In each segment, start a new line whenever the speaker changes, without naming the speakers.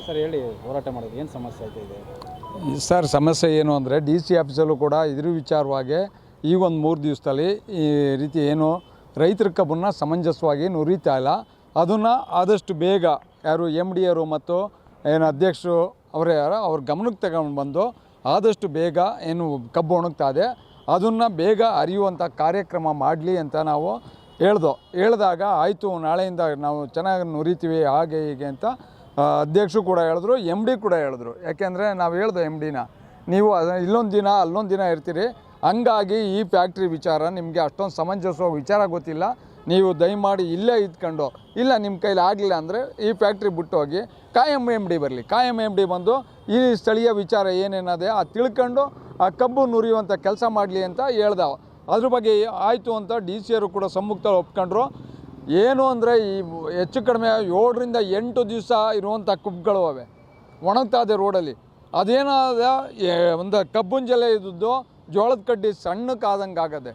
Sir ಹೇಳಿ, ಹೋರಾಟ ಮಾಡೋದು ಏನು ಸಮಸ್ಯೆ ಆಯ್ತಾ ಇದೆ
ಸರ್? ಸಮಸ್ಯೆ ಏನು ಅಂದರೆ ಡಿ ಸಿ ಆಫೀಸಲ್ಲೂ ಕೂಡ ಇದ್ರ ವಿಚಾರವಾಗಿ ಈಗ ಒಂದು 3 ದಿವಸದಲ್ಲಿ ಈ ರೀತಿ ಏನು ರೈತರ ಕಬ್ಬನ್ನು ಸಮಂಜಸವಾಗಿ ನುರಿತಾ ಇಲ್ಲ. ಅದನ್ನು ಆದಷ್ಟು ಬೇಗ ಯಾರು MD ಅವರು ಮತ್ತು ಏನು ಅಧ್ಯಕ್ಷರು ಅವರೇ ಅವ್ರ ಗಮನಕ್ಕೆ ತಗೊಂಡು ಬಂದು ಆದಷ್ಟು ಬೇಗ ಏನು ಕಬ್ಬು ಒಣಗ್ತಾ ಇದೆ ಅದನ್ನು ಬೇಗ ಅರಿಯುವಂಥ ಕಾರ್ಯಕ್ರಮ ಮಾಡಲಿ ಅಂತ ನಾವು ಹೇಳಿದಾಗ ಆಯಿತು, ನಾಳೆಯಿಂದ ನಾವು ಚೆನ್ನಾಗಿ ನುರಿತೀವಿ ಹಾಗೆ ಹೀಗೆ ಅಂತ ಅಧ್ಯಕ್ಷರು ಕೂಡ ಹೇಳಿದ್ರು, MD ಕೂಡ ಹೇಳಿದ್ರು. ಯಾಕೆಂದರೆ ನಾವು ಹೇಳ್ದೆ MDನ, ನೀವು ಇಲ್ಲೊಂದು ದಿನ ಅಲ್ಲೊಂದು ದಿನ ಇರ್ತೀರಿ, ಹಂಗಾಗಿ ಈ ಫ್ಯಾಕ್ಟ್ರಿ ವಿಚಾರ ನಿಮಗೆ ಅಷ್ಟೊಂದು ಸಮಂಜಸವಾಗಿ ವಿಚಾರ ಗೊತ್ತಿಲ್ಲ, ನೀವು ದಯಮಾಡಿ ಇಲ್ಲೇ ಇದ್ಕೊಂಡು, ಇಲ್ಲ ನಿಮ್ಮ ಕೈಲಿ ಆಗಲಿಲ್ಲ ಅಂದರೆ ಈ ಫ್ಯಾಕ್ಟ್ರಿ ಬಿಟ್ಟು ಹೋಗಿ ಕಾಯಂ MD ಬರಲಿ, ಕಾಯಂ MD ಬಂದು ಈ ಸ್ಥಳೀಯ ವಿಚಾರ ಏನೇನದೆ ಅದು ತಿಳ್ಕೊಂಡು ಆ ಕಬ್ಬು ನುರಿಯುವಂಥ ಕೆಲಸ ಮಾಡಲಿ ಅಂತ ಹೇಳ್ದ. ಅದ್ರ ಬಗ್ಗೆ ಆಯಿತು ಅಂತ DC ಅವರು ಕೂಡ ಸಮ್ಮುಖದಲ್ಲಿ ಒಪ್ಕೊಂಡ್ರು. ಏನು ಅಂದರೆ ಈ ಹೆಚ್ಚು ಕಡಿಮೆ 7ರಿಂದ 8 ದಿವಸ ಇರುವಂಥ ಕಬ್ಬುಗಳು ಅವೆ ಒಣಗ್ತಾ ಇದೆ ರೋಡಲ್ಲಿ. ಅದೇನಾದ ಒಂದು ಕಬ್ಬಿನ ಜಲೆ ಇದ್ದದ್ದು ಜೋಳದ ಕಡ್ಡಿ ಸಣ್ಣಕ್ಕಾದಂಗೆ ಆಗದೆ.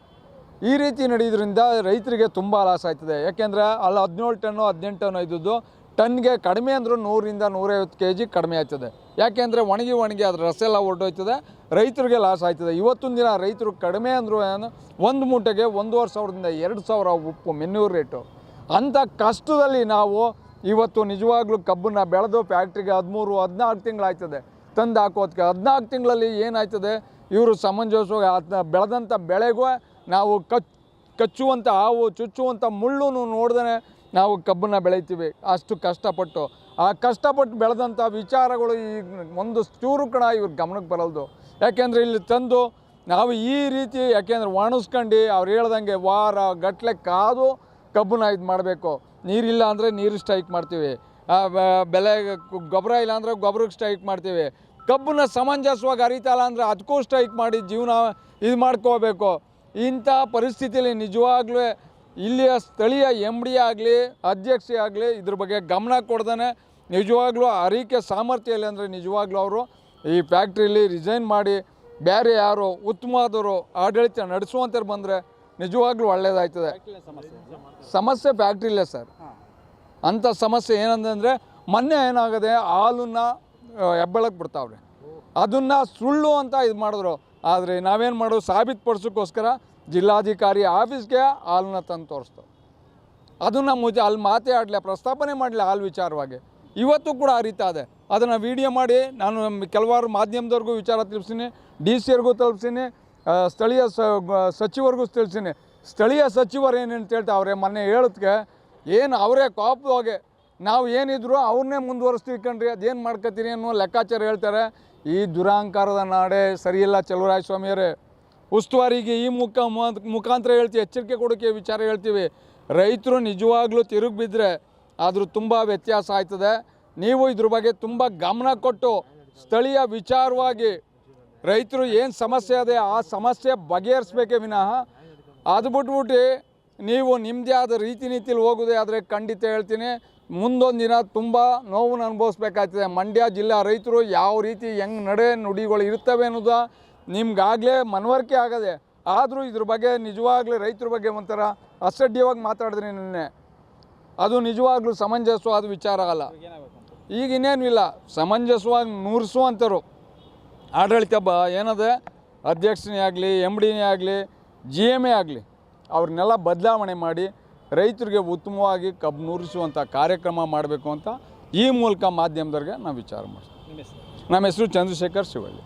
ಈ ರೀತಿ ನಡೆಯೋದ್ರಿಂದ ರೈತರಿಗೆ ತುಂಬ ಲಾಸ್ ಆಯ್ತದೆ. ಯಾಕೆಂದರೆ ಅಲ್ಲಿ 17 ಟನ್ನು 18 ಟನ್ನು ಇದ್ದದ್ದು ಟನ್ಗೆ ಕಡಿಮೆ ಅಂದರೂ 100ರಿಂದ 150 kg ಕಡಿಮೆ ಆಗ್ತದೆ. ಯಾಕೆಂದರೆ ಒಣಗಿ ಅದ್ರ ರಸ ಎಲ್ಲ ಹೊರಟೋಯ್ತದೆ, ರೈತರಿಗೆ ಲಾಸ್ ಆಯ್ತದೆ. ಇವತ್ತೊಂದು ದಿನ ರೈತರು ಕಡಿಮೆ ಅಂದರೂ ಒಂದು ಮೂಟೆಗೆ 1,500ದಿಂದ 2,000 ಉಪ್ಪು ಮೆನ್ಯೂರ್ ರೇಟು. ಅಂಥ ಕಷ್ಟದಲ್ಲಿ ನಾವು ಇವತ್ತು ನಿಜವಾಗ್ಲೂ ಕಬ್ಬನ್ನು ಬೆಳೆದು ಫ್ಯಾಕ್ಟ್ರಿಗೆ 13-14 ತಿಂಗಳಾಯ್ತದೆ ತಂದು ಹಾಕೋದಕ್ಕೆ. 14 ತಿಂಗಳಲ್ಲಿ ಏನಾಯ್ತದೆ, ಇವರು ಸಮಂಜಸವಾಗಿ ಬೆಳೆದಂಥ ಬೆಳೆಗೂ ನಾವು ಕಚ್ಚುವಂಥ ಹಾವು ಚುಚ್ಚುವಂಥ ಮುಳ್ಳು ನೋಡ್ದೇ ನಾವು ಕಬ್ಬನ್ನು ಬೆಳಿತೀವಿ ಅಷ್ಟು ಕಷ್ಟಪಟ್ಟು. ಆ ಕಷ್ಟಪಟ್ಟು ಬೆಳೆದಂಥ ವಿಚಾರಗಳು ಈಗ ಒಂದು ಚೂರು ಕಣ ಇವ್ರ ಗಮನಕ್ಕೆ ಬರಲ್ದು. ಯಾಕೆಂದರೆ ಇಲ್ಲಿ ತಂದು ನಾವು ಈ ರೀತಿ ಯಾಕೆಂದರೆ ಒಣಗಿಸ್ಕೊಂಡು ಅವ್ರು ಹೇಳ್ದಂಗೆ ವಾರ ಗಟ್ಟಲೆ ಕಾದು ಕಬ್ಬನ್ನ ಇದು ಮಾಡಬೇಕು. ನೀರಿಲ್ಲ ಅಂದರೆ ನೀರು ಸ್ಟ್ರೈಕ್ ಮಾಡ್ತೀವಿ, ಬೆಲೆ ಗೊಬ್ಬರ ಇಲ್ಲ ಅಂದರೆ ಗೊಬ್ಬರಕ್ಕೆ ಸ್ಟ್ರೈಕ್ ಮಾಡ್ತೀವಿ. ಕಬ್ಬನ್ನ ಸಮಂಜಸವಾಗಿ ಅರಿತಲ್ಲ ಅಂದರೆ ಅದಕ್ಕೂ ಸ್ಟ್ರೈಕ್ ಮಾಡಿ ಜೀವನ ಇದು ಮಾಡ್ಕೋಬೇಕು. ಇಂಥ ಪರಿಸ್ಥಿತಿಯಲ್ಲಿ ನಿಜವಾಗ್ಲೂ ಇಲ್ಲಿಯ ಸ್ಥಳೀಯ MD ಆಗಲಿ ಅಧ್ಯಕ್ಷೆ ಆಗಲಿ ಇದ್ರ ಬಗ್ಗೆ ಗಮನ ಕೊಡ್ದೇ ನಿಜವಾಗ್ಲೂ ಅರಿಕೆ ಸಾಮರ್ಥ್ಯ ಇಲ್ಲ ಅಂದರೆ ನಿಜವಾಗ್ಲೂ ಅವರು ಈ ಫ್ಯಾಕ್ಟ್ರಿಯಲ್ಲಿ ರಿಸೈನ್ ಮಾಡಿ ಬೇರೆ ಯಾರು ಉತ್ತಮವಾದವರು ಆಡಳಿತ ನಡೆಸುವಂಥವ್ರು ಬಂದರೆ ನಿಜವಾಗ್ಲೂ ಒಳ್ಳೆಯದಾಯ್ತದೆ. ಸಮಸ್ಯೆ ಫ್ಯಾಕ್ಟ್ರಿಲೇ ಸರ್. ಅಂಥ ಸಮಸ್ಯೆ ಏನಂದರೆ ಮೊನ್ನೆ ಏನಾಗದೆ ಹಾಲನ್ನು ಹೆಬ್ಬಳಕ್ಕೆ ಬಿಡ್ತಾವ್ರೆ, ಅದನ್ನು ಸುಳ್ಳು ಅಂತ ಇದು ಮಾಡಿದ್ರು. ಆದರೆ ನಾವೇನು ಮಾಡೋದು ಸಾಬೀತುಪಡಿಸೋಕ್ಕೋಸ್ಕರ ಜಿಲ್ಲಾಧಿಕಾರಿ ಆಫೀಸ್ಗೆ ಹಾಲನ್ನ ತಂದು ತೋರಿಸ್ತೇವೆ. ಅದನ್ನು ಅಲ್ಲಿ ಮಾತೇ ಆಡಲಿ, ಪ್ರಸ್ತಾಪನೆ ಮಾಡಲಿ ಹಾಲು ವಿಚಾರವಾಗಿ. ಇವತ್ತು ಕೂಡ ಅರಿತಾ ಇದೆ. ಅದನ್ನು ವಿಡಿಯೋ ಮಾಡಿ ನಾನು ಕೆಲವಾರು ಮಾಧ್ಯಮದವ್ರಿಗೂ ವಿಚಾರ ತಿಳಿಸ್ತೀನಿ, DC ಅವ್ರಿಗೂ ತಲುಪಿಸ್ತೀನಿ, ಸ್ಥಳೀಯ ಸಚಿವರಿಗೂ ತಿಳಿಸ್ತೀನಿ. ಸ್ಥಳೀಯ ಸಚಿವರು ಏನೇನು ಹೇಳ್ತಾವ್ರೆ ಮೊನ್ನೆ ಹೇಳೋದಕ್ಕೆ ಏನು ಅವರೇ ಕಾಪುವಾಗೆ ನಾವು ಏನಿದ್ರು ಅವ್ರನ್ನೇ ಮುಂದುವರಿಸ್ತೀವಿ ಕಣ್ರಿ, ಅದೇನು ಮಾಡ್ಕೊತೀರಿ ಅನ್ನೋ ಲೆಕ್ಕಾಚಾರ ಹೇಳ್ತಾರೆ. ಈ ದುರಹಂಕಾರದ ನಾಡೇ ಸರಿಯಿಲ್ಲ ಚಲುವರಾಯ ಸ್ವಾಮಿಯವರೇ. ಉಸ್ತುವಾರಿಗೆ ಈ ಮುಖಾಂತರ ಹೇಳ್ತೀವಿ, ಎಚ್ಚರಿಕೆ ಕೊಡೋಕ್ಕೆ ವಿಚಾರ ಹೇಳ್ತೀವಿ. ರೈತರು ನಿಜವಾಗ್ಲೂ ತಿರುಗಿ ಬಿದ್ದರೆ ಆದರೂ ತುಂಬ ವ್ಯತ್ಯಾಸ ಆಯ್ತದೆ. ನೀವು ಇದ್ರ ಬಗ್ಗೆ ತುಂಬ ಗಮನ ಕೊಟ್ಟು ಸ್ಥಳೀಯ ವಿಚಾರವಾಗಿ ರೈತರು ಏನು ಸಮಸ್ಯೆ ಇದೆ ಆ ಸಮಸ್ಯೆ ಬಗೆಹರಿಸ್ಬೇಕೇ ವಿನಃ ಅದು ಬಿಟ್ಬಿಟ್ಟು ನೀವು ನಿಮ್ಮದೇ ಆದ ರೀತಿ ನೀತಿಯಲ್ಲಿ ಹೋಗೋದೇ ಆದರೆ ಖಂಡಿತ ಹೇಳ್ತೀನಿ ಮುಂದೊಂದು ದಿನ ತುಂಬ ನೋವನ್ನು ಅನುಭವಿಸ್ಬೇಕಾಗ್ತದೆ. ಮಂಡ್ಯ ಜಿಲ್ಲಾ ರೈತರು ಯಾವ ರೀತಿ ಹೆಂಗೆ ನುಡಿಗಳು ಇರ್ತವೆ ಅನ್ನೋದು ನಿಮ್ಗಾಗಲೇ ಮನವರಿಕೆ ಆಗದೆ. ಆದರೂ ಇದ್ರ ಬಗ್ಗೆ ನಿಜವಾಗ್ಲೂ ರೈತರ ಬಗ್ಗೆ ಒಂಥರ ಅಸಡ್ಯವಾಗಿ ಮಾತಾಡಿದ್ರಿ ನಿನ್ನೆ, ಅದು ನಿಜವಾಗ್ಲೂ ಸಮಂಜಸವಾದ ವಿಚಾರ ಅಲ್ಲ. ಈಗ ಇನ್ನೇನು ಇಲ್ಲ, ಸಮಂಜಸವಾಗಿ ನುರಿಸುವಂಥವ್ರು ಆಡಳಿತ ಏನದೆ ಅಧ್ಯಕ್ಷನೇ ಆಗಲಿ MDನೇ ಆಗಲಿ GMA ಆಗಲಿ ಅವ್ರನ್ನೆಲ್ಲ ಬದಲಾವಣೆ ಮಾಡಿ ರೈತರಿಗೆ ಉತ್ತಮವಾಗಿ ಕಬ್ಬು ನುರಿಸುವಂಥ ಕಾರ್ಯಕ್ರಮ ಮಾಡಬೇಕು ಅಂತ ಈ ಮೂಲಕ ಮಾಧ್ಯಮದವ್ರಿಗೆ ನಾವು ವಿಚಾರ ಮಾಡ್ತೀವಿ. ನಮ್ಮ ಹೆಸರು ಚಂದ್ರಶೇಖರ್ ಶಿವಳ್ಳಿ.